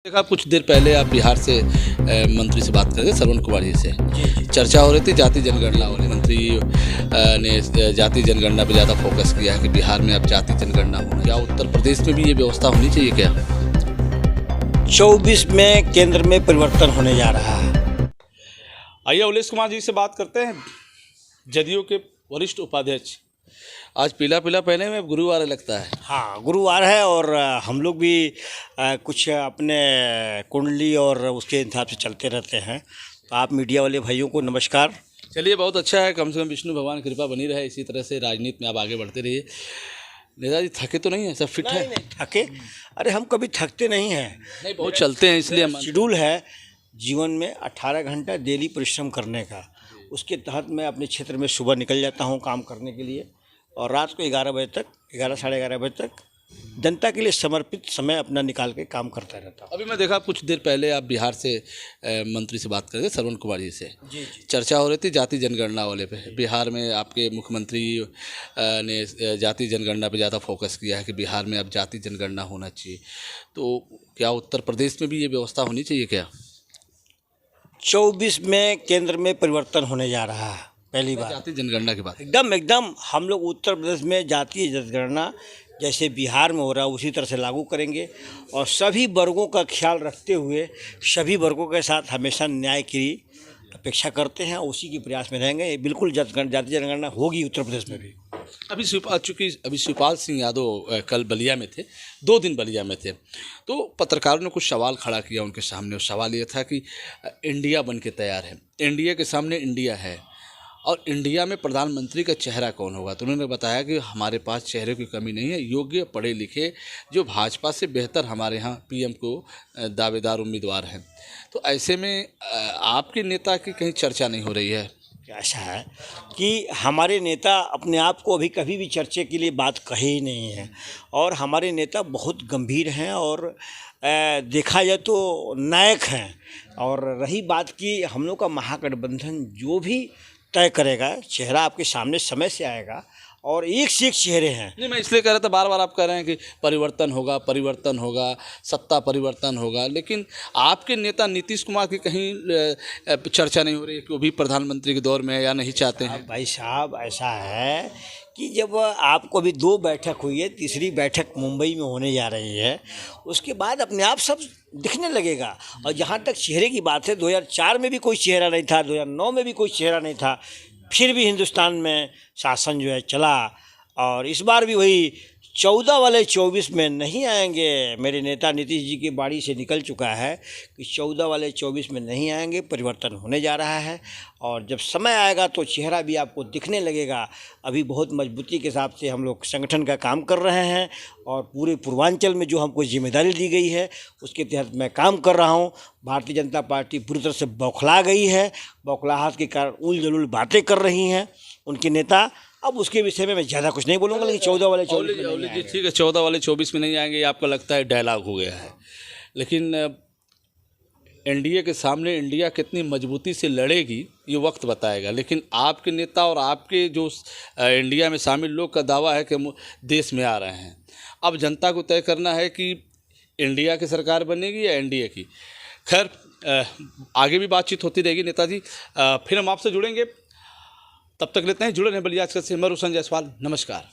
देखा कुछ देर पहले आप बिहार से मंत्री से बात करेंगे श्रवण कुमार जी से। जी। चर्चा हो रही थी जाति जनगणना वाली। मंत्री ने जाति जनगणना पे ज़्यादा फोकस किया है कि बिहार में अब जाति जनगणना होना। क्या उत्तर प्रदेश में भी ये व्यवस्था होनी चाहिए क्या? 24 में केंद्र में परिवर्तन होने जा रहा है। आइए अवलेश कुमार जी से बात करते हैं, जदयू के वरिष्ठ उपाध्यक्ष। आज पीला पीला पहने में गुरुवार लगता है। हाँ, गुरुवार है और हम लोग भी कुछ अपने कुंडली और उसके हिसाब से चलते रहते हैं। तो आप मीडिया वाले भाइयों को नमस्कार। चलिए, बहुत अच्छा है, कम से कम विष्णु भगवान की कृपा बनी रहे, इसी तरह से राजनीति में आप आगे बढ़ते रहिए। नेताजी थके तो नहीं है? सब फिट है? नहीं थके, अरे हम कभी थकते नहीं हैं। नहीं, बहुत चलते हैं इसलिए शेड्यूल है जीवन में 18 घंटा डेली परिश्रम करने का। उसके तहत मैं अपने क्षेत्र में सुबह निकल जाता हूँ काम करने के लिए और रात को 11 बजे तक, 11 साढ़े 11 बजे तक जनता के लिए समर्पित समय अपना निकाल के काम करता रहता हूँ। अभी मैं देखा कुछ देर पहले आप बिहार से मंत्री से बात करेंगे श्रवण कुमार जी से। जी। चर्चा हो रही थी जाति जनगणना वाले पे। बिहार में आपके मुख्यमंत्री ने जाति जनगणना पे ज़्यादा फोकस किया है कि बिहार में अब जाति जनगणना होना चाहिए। तो क्या उत्तर प्रदेश में भी ये व्यवस्था होनी चाहिए क्या? 24 में केंद्र में परिवर्तन होने जा रहा है। पहली बात जाति जनगणना की बात। एकदम हम लोग उत्तर प्रदेश में जातीय जनगणना जैसे बिहार में हो रहा है उसी तरह से लागू करेंगे और सभी वर्गों का ख्याल रखते हुए सभी वर्गों के साथ हमेशा न्याय की अपेक्षा करते हैं, उसी के प्रयास में रहेंगे। बिल्कुल जातीय जनगणना होगी उत्तर प्रदेश में भी। अभी शिवपाल सिंह यादव कल बलिया में थे, 2 दिन बलिया में थे, तो पत्रकारों ने कुछ सवाल खड़ा किया उनके सामने। और सवाल ये था कि इंडिया बन के तैयार है, इंडिया के सामने इंडिया है और इंडिया में प्रधानमंत्री का चेहरा कौन होगा। तो उन्होंने बताया कि हमारे पास चेहरे की कमी नहीं है, योग्य पढ़े लिखे जो भाजपा से बेहतर हमारे यहाँ पीएम को दावेदार उम्मीदवार हैं। तो ऐसे में आपके नेता की कहीं चर्चा नहीं हो रही है? ऐसा है कि हमारे नेता अपने आप को अभी कभी भी चर्चे के लिए बात कहे ही नहीं है और हमारे नेता बहुत गंभीर हैं और देखा जाए तो नायक हैं। और रही बात कि हम लोग का महागठबंधन जो भी तय करेगा, चेहरा आपके सामने समय से आएगा और एक से एक चेहरे हैं। नहीं, मैं इसलिए कह रहा था, बार बार आप कह रहे हैं कि परिवर्तन होगा, सत्ता परिवर्तन होगा, लेकिन आपके नेता नीतीश कुमार की कहीं चर्चा नहीं हो रही है कि वो भी प्रधानमंत्री के दौर में है या नहीं चाहते हैं? भाई साहब, ऐसा है कि जब आपको अभी 2 बैठक हुई है, तीसरी बैठक मुंबई में होने जा रही है, उसके बाद अपने आप सब दिखने लगेगा। और जहाँ तक चेहरे की बात है, 2004 में भी कोई चेहरा नहीं था, 2009 में भी कोई चेहरा नहीं था, फिर भी हिंदुस्तान में शासन जो है चला और इस बार भी वही 14 वाले 24 में नहीं आएंगे। मेरे नेता नीतीश जी की बाड़ी से निकल चुका है कि 14 वाले 24 में नहीं आएंगे, परिवर्तन होने जा रहा है और जब समय आएगा तो चेहरा भी आपको दिखने लगेगा। अभी बहुत मजबूती के साथ से हम लोग संगठन का काम कर रहे हैं और पूरे पूर्वांचल में जो हमको जिम्मेदारी दी गई है उसके तहत मैं काम कर रहा हूँ। भारतीय जनता पार्टी पूरी तरह से बौखला गई है, बौखलाहट के कारण उल जलूल बातें कर रही हैं उनके नेता। अब उसके विषय में मैं ज़्यादा कुछ नहीं बोलूँगा, लेकिन 14 वाले 24 में नहीं आएंगे। ठीक है, 14 वाले 24 में नहीं आएंगे, आपको लगता है डायलॉग हो गया है। लेकिन एनडीए के सामने इंडिया कितनी मजबूती से लड़ेगी ये वक्त बताएगा। लेकिन आपके नेता और आपके जो इंडिया में शामिल लोग का दावा है कि देश में आ रहे हैं। अब जनता को तय करना है कि इंडिया की सरकार बनेगी या एनडीए की। खैर, आगे भी बातचीत होती रहेगी नेताजी, फिर हम आपसे जुड़ेंगे। तब तक लेते हैं, जुड़े रहें बलिया से। मैं रोशन जायसवाल, नमस्कार।